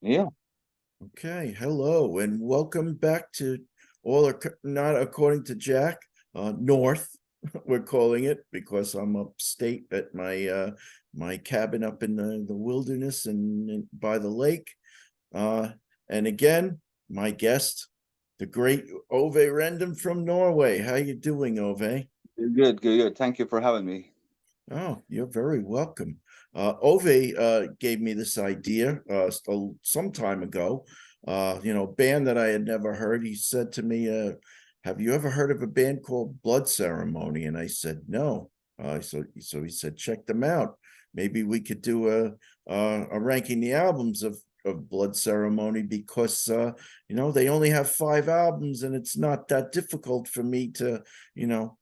Yeah. Okay, hello and welcome back to Not According to Jack, North, we're calling it because I'm upstate at my cabin up in the wilderness and by the lake. Uh, and again, my guest, the great Ove Rendum from Norway. How you doing, Ove? Good, good, good. Thank you for having me. Oh, you're very welcome. Ove gave me this idea some time ago. Band that I had never heard. He said to me, "Have you ever heard of a band called Blood Ceremony?" And I said, "No." So he said, "Check them out. Maybe we could do a ranking the albums of Blood Ceremony because they only have 5 albums, and it's not that difficult for me to you know."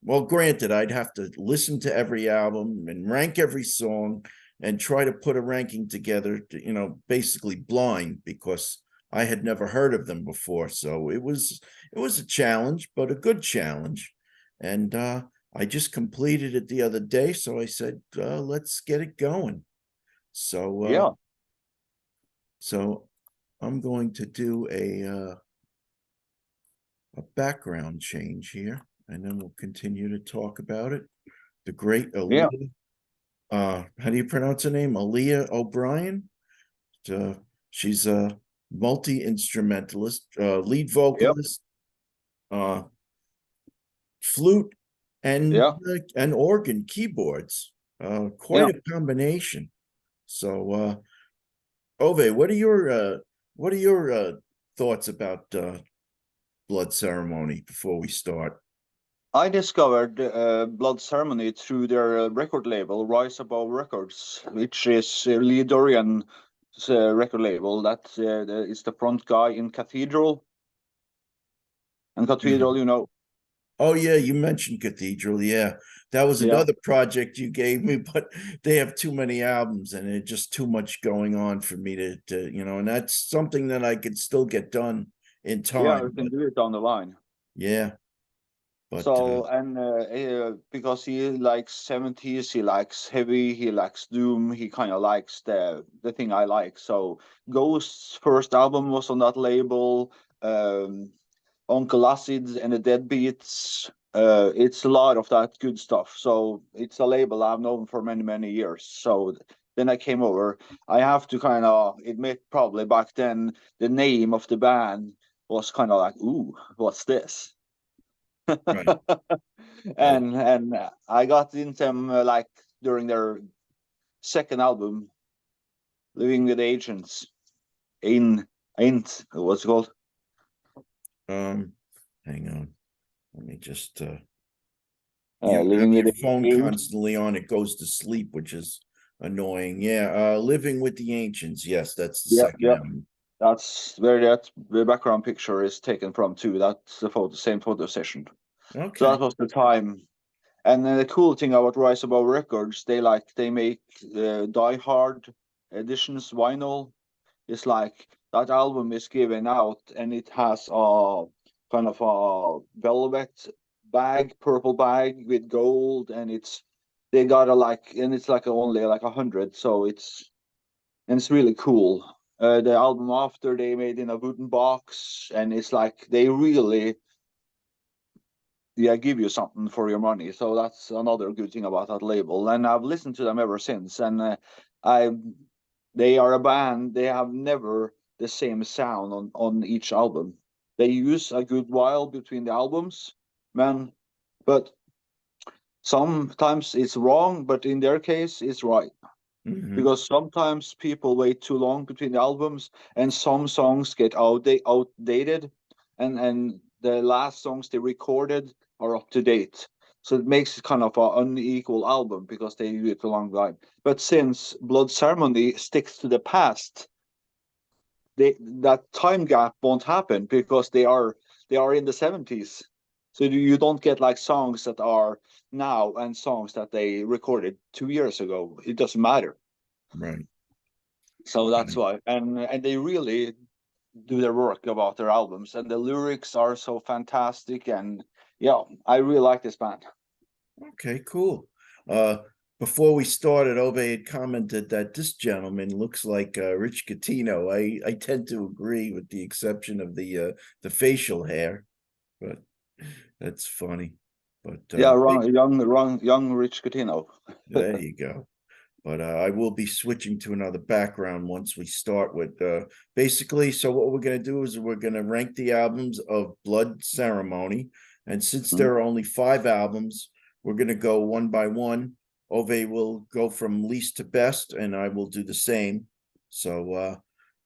Well, granted, I'd have to listen to every album and rank every song and try to put a ranking together, basically blind because I had never heard of them before. So it was a challenge, but a good challenge. And I just completed it the other day, so I said, let's get it going. So uh, Yeah, so I'm going to do a background change here, and then we'll continue to talk about it. The great yeah, Aaliyah. How do you pronounce her name? Aaliyah O'Brien. Uh, she's a multi-instrumentalist, lead yeah, vocalist, uh, flute, yeah, and organ keyboards. Quite yeah. a combination. So, Ove, what are your thoughts about Blood Ceremony before we start? I discovered Blood Ceremony through their record label, Rise Above Records, which is Lee Dorian's record label. That is the front guy in Cathedral. And Mhm. Cathedral, you know, Oh yeah, you mentioned Cathedral. Yeah, that was yeah, another project you gave me, but they have too many albums and it's just too much going on for me and that's something that I could still get done in yeah, we time. can But do it down the line. yeah, but So, and because he likes 70s, he likes heavy, he likes doom, he kind of likes the thing I like. So, Ghost's first album was on that label. Um, Uncle Acid and the Deadbeats. It's a lot of that good stuff. So it's a label I've known for many, many years. So then I came over. I have to kind of admit, probably back then, the name of the band was kind of like, ooh, what's this? right. Oh, And I got into them like during their second album, Living with Agents. In Ain't what's it called? um, hang on. Let me just you have Living with your phone Agents. constantly on, it goes to sleep, which is annoying. Yeah, Living with the Ancients. Yes, that's the Yeah, second yeah. album. That's where that the background picture is taken from too. That's the same photo session. So that Okay. was the time. And then the cool thing about Rise Above Records, they make Die Hard editions vinyl. It's like that album is given out, and it has a kind of a velvet bag, purple bag with gold, and they got a like, and it's like only like 100, so it's really cool. The album after they made in a wooden box, and it's like they really, yeah, give you something for your money. So that's another good thing about that label. And I've listened to them ever since. And I, they are a band. They have never the same sound on each album. They use a good while between the albums, man. But sometimes it's wrong. But in their case, it's right Hmm. because sometimes people wait too long between the albums, and some songs get outdated, and the last songs they recorded are up to date. So it makes it kind of an unequal album because they do it a long time. But since Blood Ceremony sticks to the past, that time gap won't happen because they are in the 70s. So you don't get like songs that are now and songs that they recorded 2 years ago. It doesn't matter. Right. So that's Okay. why, and they really do their work about their albums, and the lyrics are so fantastic. And yeah, I really like this band. Okay, cool. Uh, before we started, Ove had commented that this gentleman looks like Rich Catino. I tend to agree, with the exception of the facial hair, but that's funny. But Yeah, young Rich Catino. there you go. But I will be switching to another background once we start with basically. So what we're going to do is we're going to rank the albums of Blood Ceremony. And since there are only 5 albums, we're going to go one by one. Ove will go from least to best, and I will do the same. So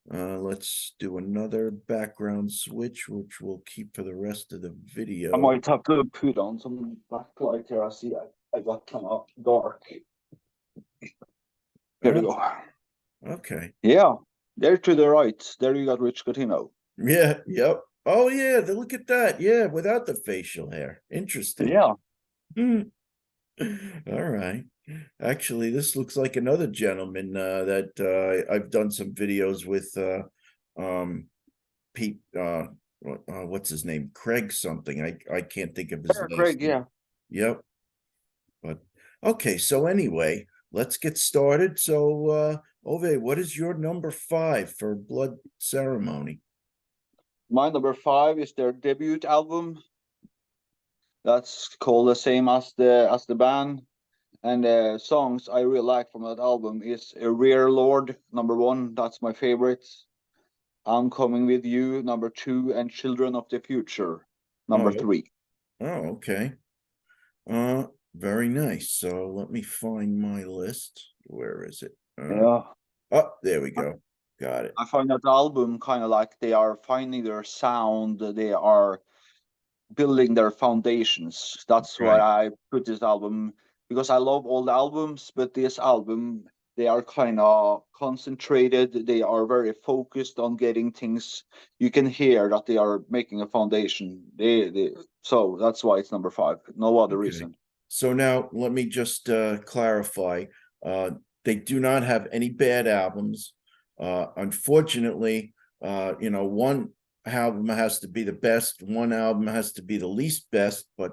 let's do another background switch, which we'll keep for the rest of the video. I might have to put on some backlight here. I see I got kind of dark. There we go. Okay. Yeah, there to the right. There you got Rich Catino. Yeah, yep. Oh yeah, look at that. Yeah, without the facial hair. Interesting. Yeah. All right. Actually, this looks like another gentleman that I've done some videos with Pete what's his name? Craig something. I can't think of his last Craig, name. yeah. Yep. But okay, so anyway, let's get started. So Ove, what is your number 5 for Blood Ceremony? My number 5 is their debut album. That's called the same as the band. And the songs I really like from that album is Rear Lord, number 1. That's my favorite. I'm Coming With You, number 2, and Children of the Future, number 3. Oh, okay. Very nice. So let me find my list. Where is it? Yeah. Oh, there we go. Got it. I find that album kind of like they are finding their sound. They are building their foundations. That's why I put this album, because I love all the albums, but this album, they are kind of concentrated. They are very focused on getting things. You can hear that they are making a foundation. So that's why it's number 5. No other reason. So now let me just clarify. They do not have any bad albums. Unfortunately, one album has to be the best, one album has to be the least best, but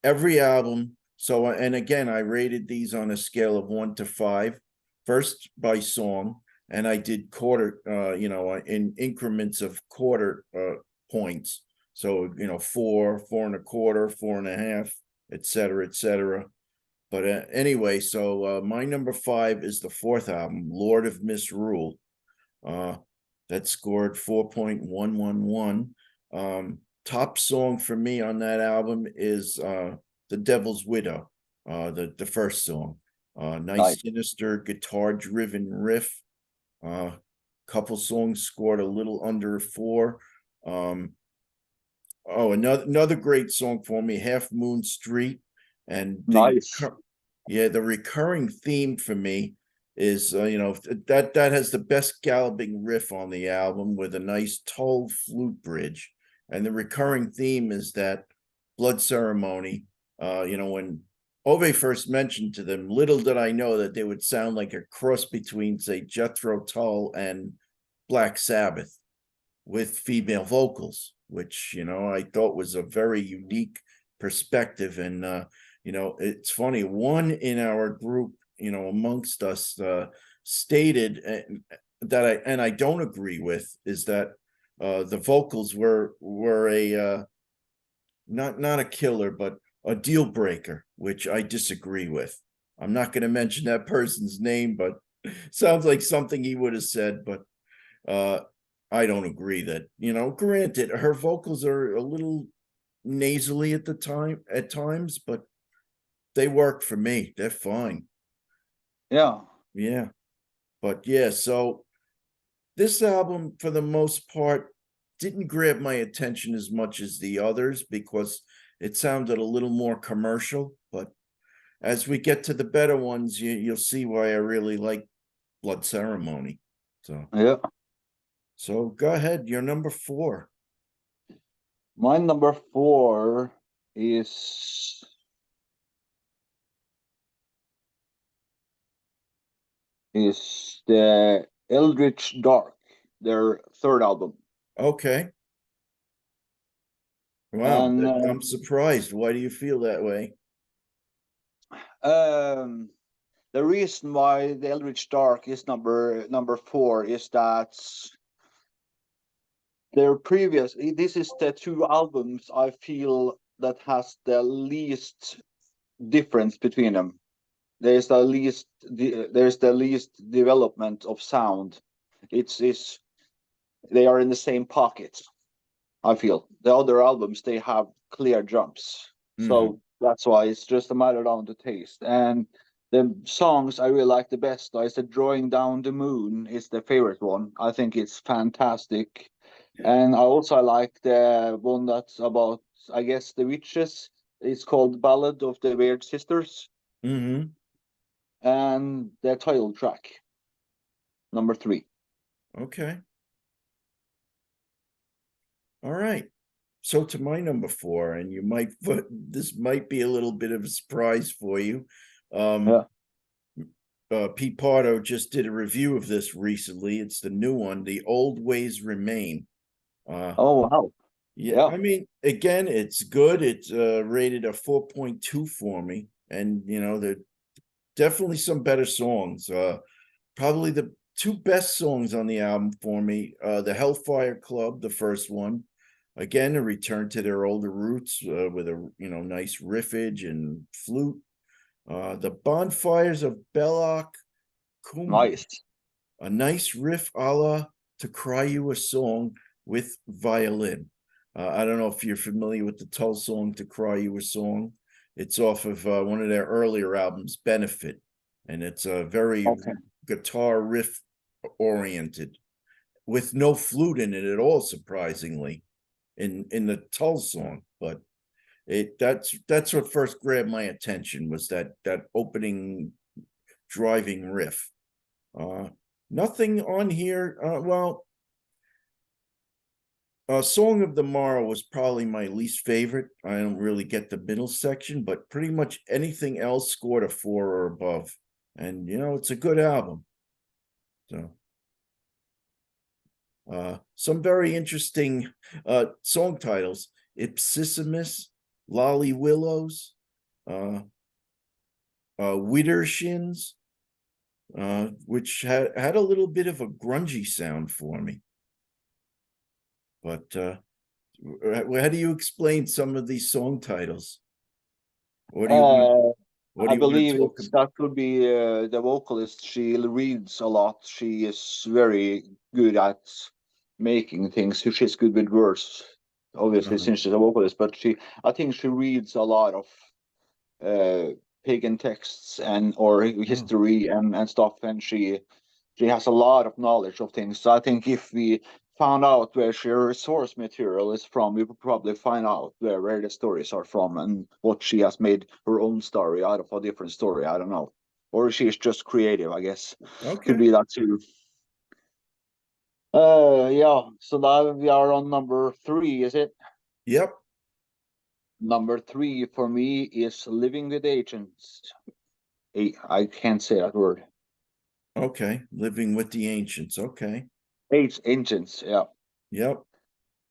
every album. So, and again, I rated these on a scale of 1 to 5, first by song, and I did quarter, in increments of quarter points. So, 4, 4.25, 4.5, etc., etc. But anyway, so my number 5 is the 4th album, Lord of Misrule. That scored 4.111. Top song for me on that album is The Devil's Widow, the first song. Nice, sinister, guitar-driven riff. Couple songs scored a little under 4. Another great song for me, Half Moon Street. And the recurring theme for me is that has the best galloping riff on the album with a nice toll flute bridge. And the recurring theme is that Blood Ceremony, when Ove first mentioned to them, little did I know that they would sound like a cross between, say, Jethro Tull and Black Sabbath with female vocals, which I thought was a very unique perspective. And it's funny, one in our group, amongst us, stated that I don't agree with, is that the vocals were a not a killer, but a deal breaker, which I disagree with. I'm not going to mention that person's name, but sounds like something he would have said. But I don't agree that, granted, her vocals are a little nasally at times, but they work for me. They're fine. Yeah. But yeah, so this album, for the most part, didn't grab my attention as much as the others because it sounded a little more commercial. But as we get to the better ones, you'll see why I really like Blood Ceremony. So go ahead, you're number 4. My number 4 is the Eldritch Dark, their 3rd album. Okay. Wow, I'm surprised. Why do you feel that way? the reason why the Eldritch Dark is number 4 is that their previous, this is the 2 albums I feel that has the least difference between them. There's the least development of sound. It's they are in the same pocket. I feel the other albums they have clear jumps, so that's why it's just a matter down to taste. And the songs I really like the best is the "Drawing Down the Moon" is the favorite one. I think it's fantastic, and I also like the one that's about, I guess, the witches. It's called "Ballad of the Weird Sisters," Mm-hmm. and the title track number 3. Okay. All right. So to my number 4, and you might this might be a little bit of a surprise for you. Yeah. Pete Pardo just did a review of this recently. It's the new one, "The Old Ways Remain." Oh wow. Yeah, Yeah. I mean, again, it's good. It's rated a 4.2 for me, and there definitely some better songs. Probably the 2 best songs on the album for me, the Hellfire Club, the first one. Again, a return to their older roots with a nice riffage and flute. The Bonfires of Belloc Kum, Nice. a nice riff a la "To Cry You a Song" with violin. I don't know if you're familiar with the Tull song "To Cry You a Song." It's off of one of their earlier albums, Benefit, and it's a very Okay. guitar riff oriented with no flute in it at all, surprisingly, in the Tull song. But that's what first grabbed my attention, was that opening driving riff. Nothing on here. Well, Song of the Morrow was probably my least favorite. I don't really get the middle section, but pretty much anything else scored a 4 or above. And it's a good album. So some very interesting song titles: Ipsissimus, Lolly Willows, Widdershins, which had a little bit of a grungy sound for me. But how do you explain some of these song titles? What do you want? What do I you want to believe talk it's about? that could be the vocalist. She reads a lot. She is very good at making things. She's good with words, obviously, Uh-huh. since she's a vocalist. But I think she reads a lot of uh, pagan texts and or Oh, history and stuff, and she has a lot of knowledge of things. So I think if we found out where her source material is from, we would probably find out where the stories are from and what she has made her own story out of a different story. I don't know. Or she's just creative, I guess. Could okay. be that too. Yeah. So now we are on number 3, is it? Yep. Number 3 for me is Living with Agents. I can't say that word. Okay. Living with the Ancients. Okay. Agents, yeah. Yep.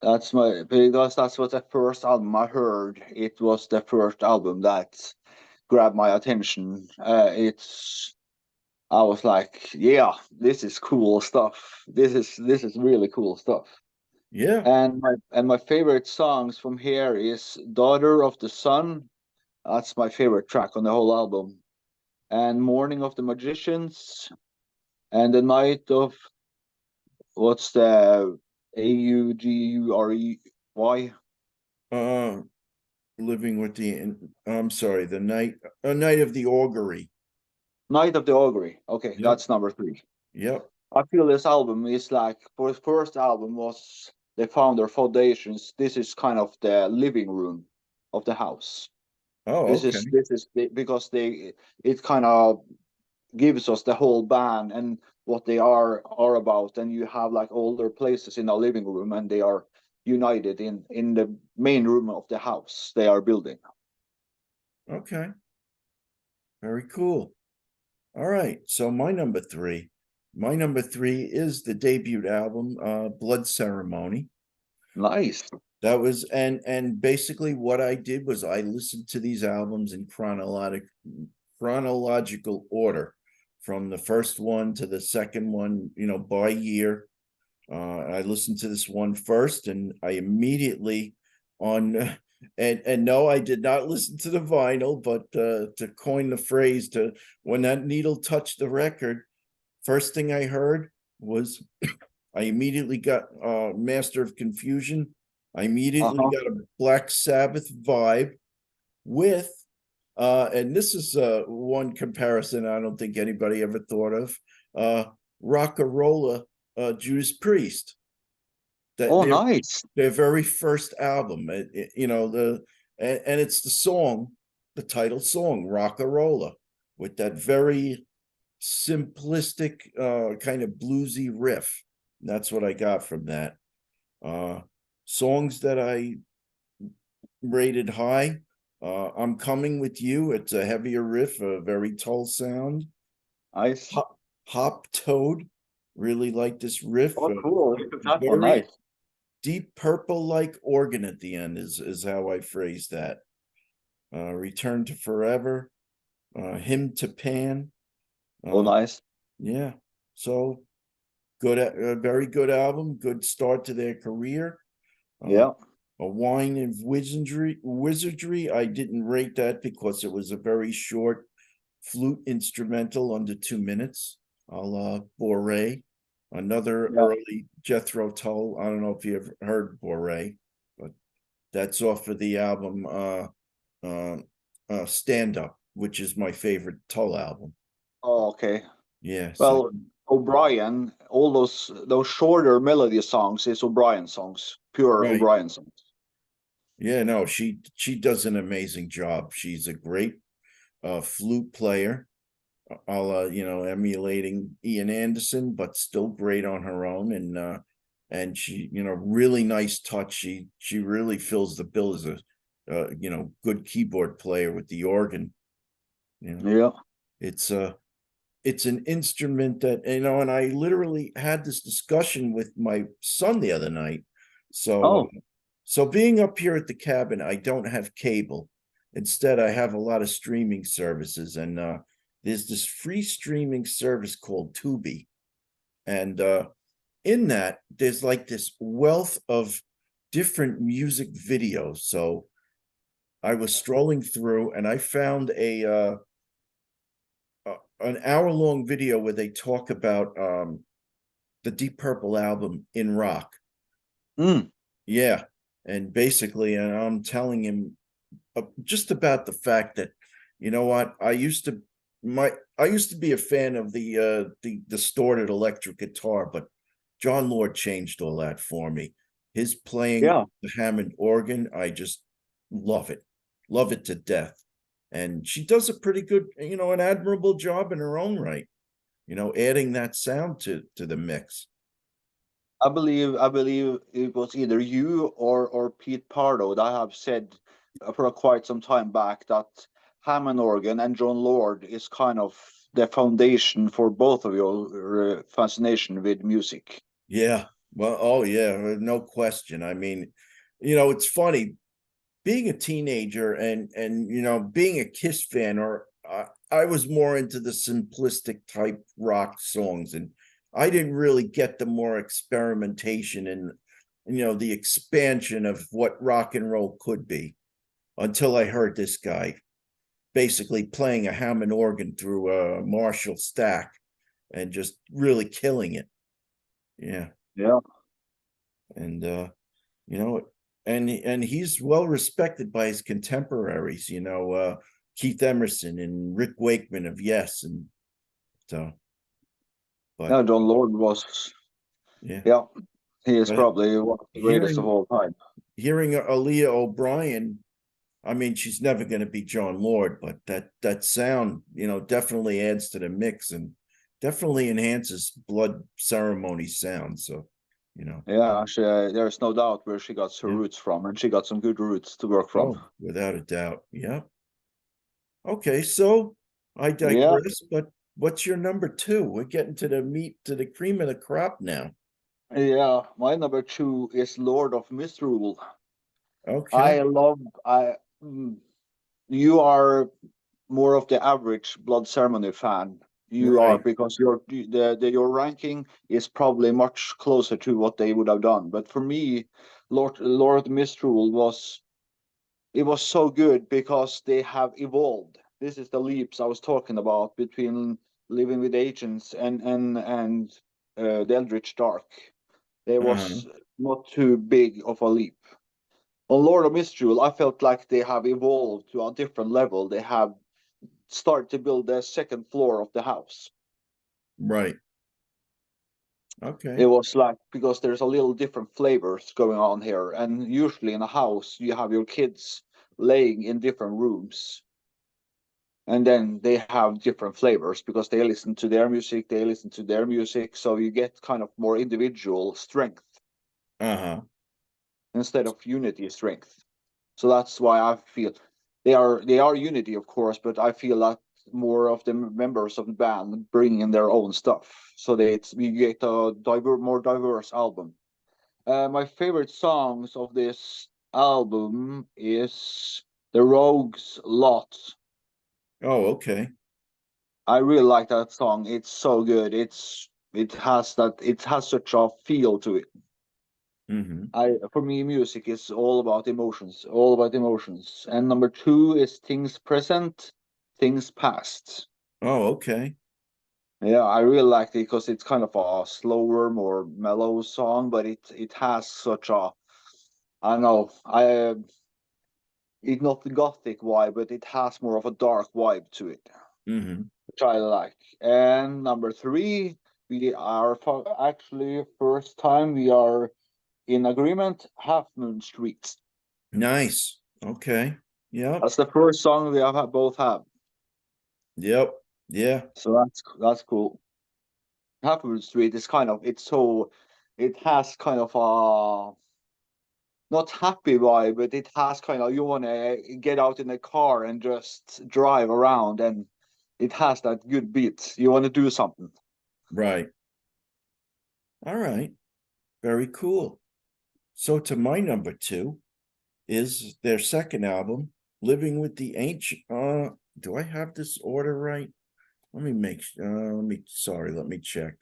Because that's what the first album I heard. It was the first album that grabbed my attention. I was like, yeah, this is cool stuff. This is really cool stuff. Yeah. And my favorite songs from here is "Daughter of the Sun." That's my favorite track on the whole album. And "Morning of the Magicians" and "The Night of" what's the Augurey. Uh, Living with the. I'm sorry. The Night of the Augury. Night of the Augury. Okay, Yep. that's number 3. Yep. I feel this album is like, for his first album was they found their foundations. This is kind of the living room of the house. Oh, This okay. is this is because it kind of gives us the whole band and what they are about, and you have like all their places in our living room, and they are united in the main room of the house they are building. Okay. Very cool. All right. So my number 3. My number 3 is the debut album, Blood Ceremony. Nice. That was and basically what I did was I listened to these albums in chronological order from the first one to the second one, by year. I listened to this one first, and I immediately on and no, I did not listen to the vinyl, but to coin the phrase, to when that needle touched the record, first thing I heard was I immediately got Master of Confusion. I immediately got a Black Sabbath vibe with and this is one comparison I don't think anybody ever thought of. Rockarola, Judas Priest. That Oh, nice. their very first album. And it's the song, the title song, Rockarola, with that very simplistic kind of bluesy riff. That's what I got from that. Songs that I rated high. I'm Coming With You. It's a heavier riff, a very tall sound. Nice. Hop Toad. Really like this riff. Oh, cool. That's Very nice. Deep Purple like organ at the end is how I phrase that. Return to Forever. Hymn to Pan. Oh, nice. Yeah. So good, a very good album. Good start to their career. Yeah. A Wine of Wizardry. I didn't rate that because it was a very short flute instrumental under 2 minutes. A la Boré, another early Jethro Tull. I don't know if you have heard Boré, but that's off of the album Stand Up, which is my favorite Tull album. Oh, okay. Yeah. Well, O'Brien, all those shorter melody songs is O'Brien songs, pure Right. O'Brien songs. Yeah, no, she does an amazing job. She's a great flute player, emulating Ian Anderson, but still great on her own. And she, really nice touch. She really fills the bill as a good keyboard player with the organ. Yeah. It's an instrument that, and I literally had this discussion with my son the other night. So being up here at the cabin, I don't have cable. Instead, I have a lot of streaming services, and there's this free streaming service called Tubi. And in that, there's like this wealth of different music videos. So I was strolling through and I found an hour-long video where they talk about the Deep Purple album In Rock. Yeah. And basically, and I'm telling him just about the fact that, you know what, I used to be a fan of the distorted electric guitar, but John Lord changed all that for me. His playing the Hammond organ, I just love it to death. And she does a pretty good, an admirable job in her own right, adding that sound to the mix. I believe it was either you or Pete Pardo that have said for quite some time back that Hammond organ and John Lord is kind of the foundation for both of your fascination with music. Yeah. Well, oh yeah, no question. I mean, it's funny being a teenager and being a Kiss fan, or I was more into the simplistic type rock songs, and I didn't really get the more experimentation and the expansion of what rock and roll could be until I heard this guy basically playing a Hammond organ through a Marshall stack and just really killing it. Yeah. Yeah. And and he's well respected by his contemporaries, Keith Emerson and Rick Wakeman of Yes, and so. But yeah, John Lord was. Yeah, he is probably one of the greatest of all time. Hearing Aaliyah O'Brien, I mean, she's never going to be John Lord, but that sound, definitely adds to the mix and definitely enhances Blood Ceremony sound. So, Yeah, actually, there's no doubt where she got her roots from, and she got some good roots to work from. Oh, without a doubt. Yeah. Okay, so I digress, but what's your number two? We're getting to the cream of the crop now. Yeah, my number two is Lord of Misrule. Okay. You are more of the average Blood Ceremony fan you are, Right. because your ranking is probably much closer to what they would have done. But for me, Lord Misrule was so good because they have evolved. This is the leaps I was talking about between Living with Agents and the Eldritch Dark. There Uh-huh. was not too big of a leap. On Lord of Misrule, I felt like they have evolved to a different level. They have started to build the second floor of the house. Right. It Okay. was like, because there's a little different flavors going on here, and usually in a house you have your kids laying in different rooms, and then they have different flavors because they listen to their music, so you get kind of more individual strength Uh-huh. instead of unity strength. So that's why I feel they are unity, of course, but I feel that more of the members of the band bring in their own stuff, so that we get a more diverse album. My favorite songs of this album is The Rogues Lot. Oh, okay. I really like that song. It's so good. It has such a feel to it. Mm-hmm. For me, music is all about emotions, all about emotions. And number two is Things Present, Things Past. Oh, okay. Yeah, I really like it because it's kind of a slower, more mellow song, but it has such a, I don't know, it's not the gothic vibe, but it has more of a dark vibe to it, Mm-hmm. which I like. And number three, we are actually first time we are in agreement. Half Moon Street. Nice. Okay. Yep. That's the first song we both have, Yep. Yeah. so that's cool. Half Moon Street is kind of it has kind of a not happy vibe, but it has kind of, you want to get out in the car and just drive around, and it has that good beat. You want to do something. Right. All right. Very cool. So to my number two is their second album, Living with the Ancient. Do I have this order right? Let me check.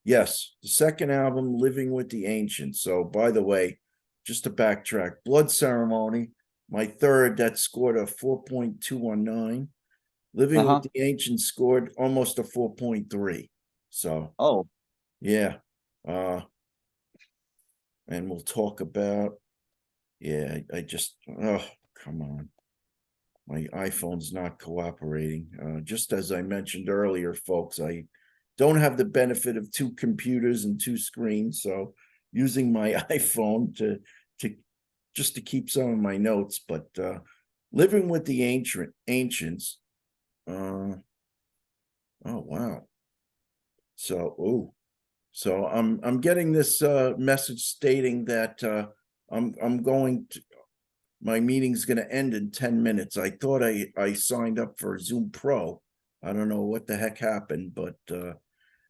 Yes, the second album, Living with the Ancients. So, by the way, just to backtrack, Blood Ceremony, my third, that scored a 4.219. Living with Uh-huh. the Ancients scored almost a 4.3. So, Oh, yeah. Uh, and we'll talk about, yeah, oh, come on. My iPhone's not cooperating. Just as I mentioned earlier, folks, I don't have the benefit of two computers and two screens, so using my iPhone to just to keep some of my notes. But living with the ancients. Uh, oh wow. So I'm getting this message stating that I'm going to my meeting's going to end in 10 minutes. I thought I signed up for Zoom Pro. I don't know what the heck happened, but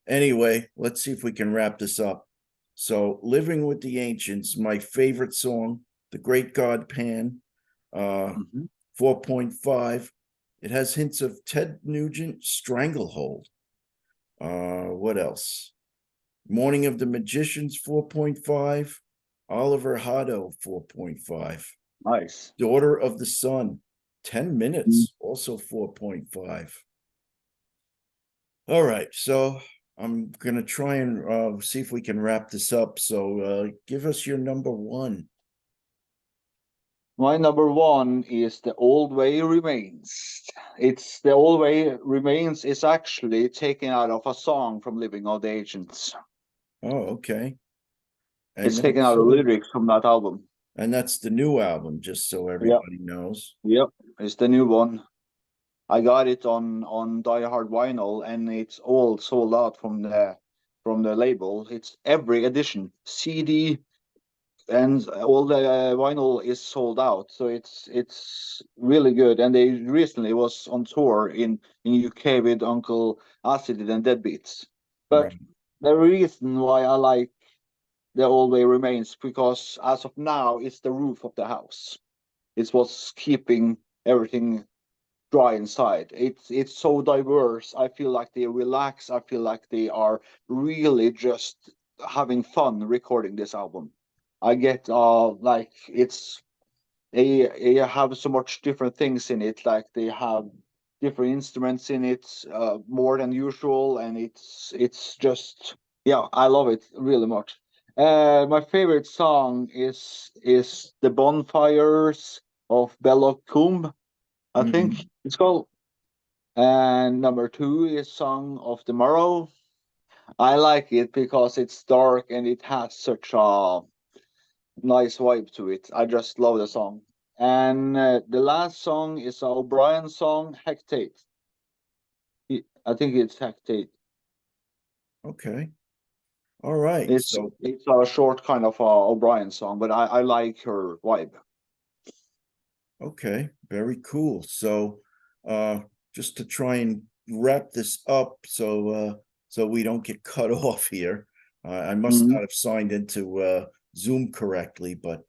anyway, let's see if we can wrap this up. So, Living with the Ancients, my favorite song, The Great God Pan, uh, mhm. 4.5. It has hints of Ted Nugent Stranglehold. What else? Morning of the Magicians, 4.5. Oliver Hotto, 4.5. Nice. Daughter of the Sun, 10 Mm. minutes, also 4.5. All right, so I'm going to try and see if we can wrap this up. So give us your number one. My number one is The Old Way Remains. It's The Old Way Remains is actually taken out of a song from Living of the Ancients. Oh, okay. And It's taken out of lyrics from that album. that's the new album, just so Yep. everybody knows. Yep. It's the new one. I got it on Die Hard vinyl, and it's all sold out from the label. It's every edition, CD, and all the vinyl is sold out. So it's really good. And they recently was on tour in UK with Uncle Acid and Deadbeats. But Right. the reason why I like The Old Way Remains, because as of now it's the roof of the house. It's what's keeping everything dry inside. It's so diverse. I feel like they relax. I feel like they are really just having fun recording this album. I get like they have so much different things in it. Like they have different instruments in it, more than usual, and it's just yeah, I love it really much. My favorite song is the Bonfires of Bellocombe, I think Mhm. it's called. And number two is Song of the Morrow. I like it because it's dark and it has such a nice vibe to it. I just love the song. And the last song is a O'Brien song, Hectate. I think it's Hectate. Okay. All right. So It's a short kind of O'Brien song, but I like her vibe. okay, very cool. So just to try and wrap this up so we don't get cut off here. I must Hmm. not have signed into Zoom correctly, but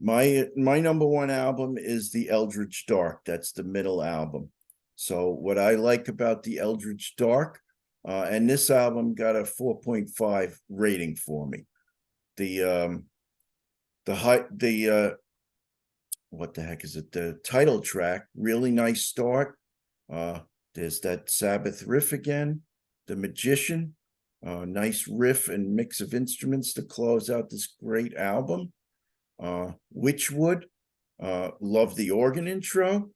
my number one album is the Eldritch Dark. That's the middle album. So what I like about the Eldritch Dark, and this album got a 4.5 rating for me. The what the heck is it? The title track, really nice start. Uh, there's that Sabbath riff again, the Magician, nice riff and mix of instruments to close out this great album. Witchwood, love the organ intro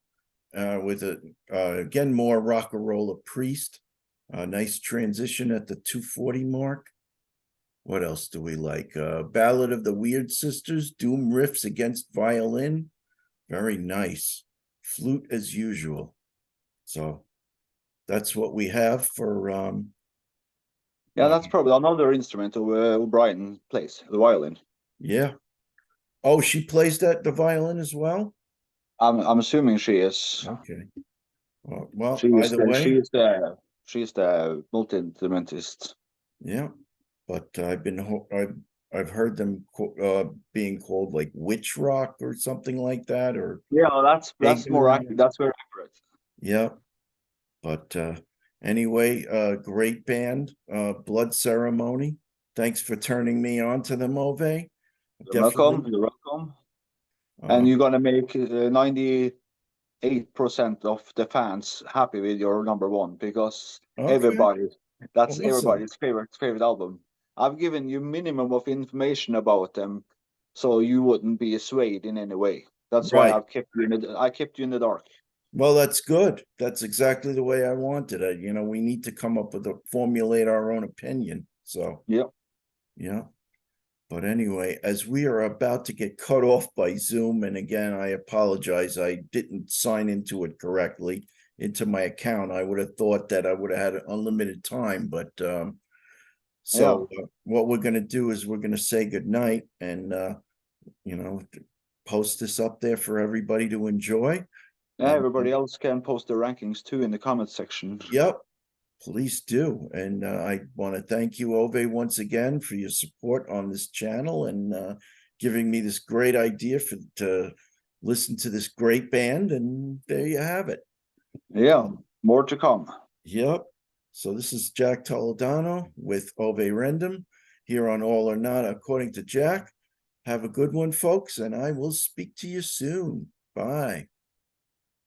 with a again more rock and roll of Priest. Nice transition at the 240 mark. What else do we like? Ballad of the Weird Sisters, Doom riffs against violin. Very nice. Flute as usual. So that's what we have for Yeah, that's probably another instrument O'Brien plays, the violin. yeah. Oh, she plays the violin as well? I'm assuming she is. Okay. Well, either way, She's the multi-instrumentist. yeah. But I've heard them being called like witch rock or something like that, or Yeah, that's pagan more rock. accurate. That's very accurate. Yeah. But anyway, great band, Blood Ceremony. Thanks for turning me on to them, Ove. You're welcome. Definitely. You're welcome. And Uh, you're gonna make 98% of the fans happy with your number one because okay, everybody, that's awesome. everybody's favorite album. I've given you minimum of information about them, so you wouldn't be swayed in any way. That's why Right. I kept you in the dark. Well, that's good. That's exactly the way I wanted it. We need to come up with formulate our own opinion. So, Yep. yeah. But anyway, as we are about to get cut off by Zoom, and again, I apologize, I didn't sign into it correctly into my account. I would have thought that I would have had unlimited time, but Yeah. so what we're going to do is we're going to say goodnight and you know post this up there for everybody to enjoy. Yeah, And everybody else can post their rankings too in the comment section. yep, please do. And I want to thank you, Ove, once again for your support on this channel and giving me this great idea to listen to this great band. And there you have it. Yeah, more to come. Yep. So this is Jack Toledano with Ove Rendum here on All or Not, according to Jack. Have a good one, folks, and I will speak to you soon. Bye.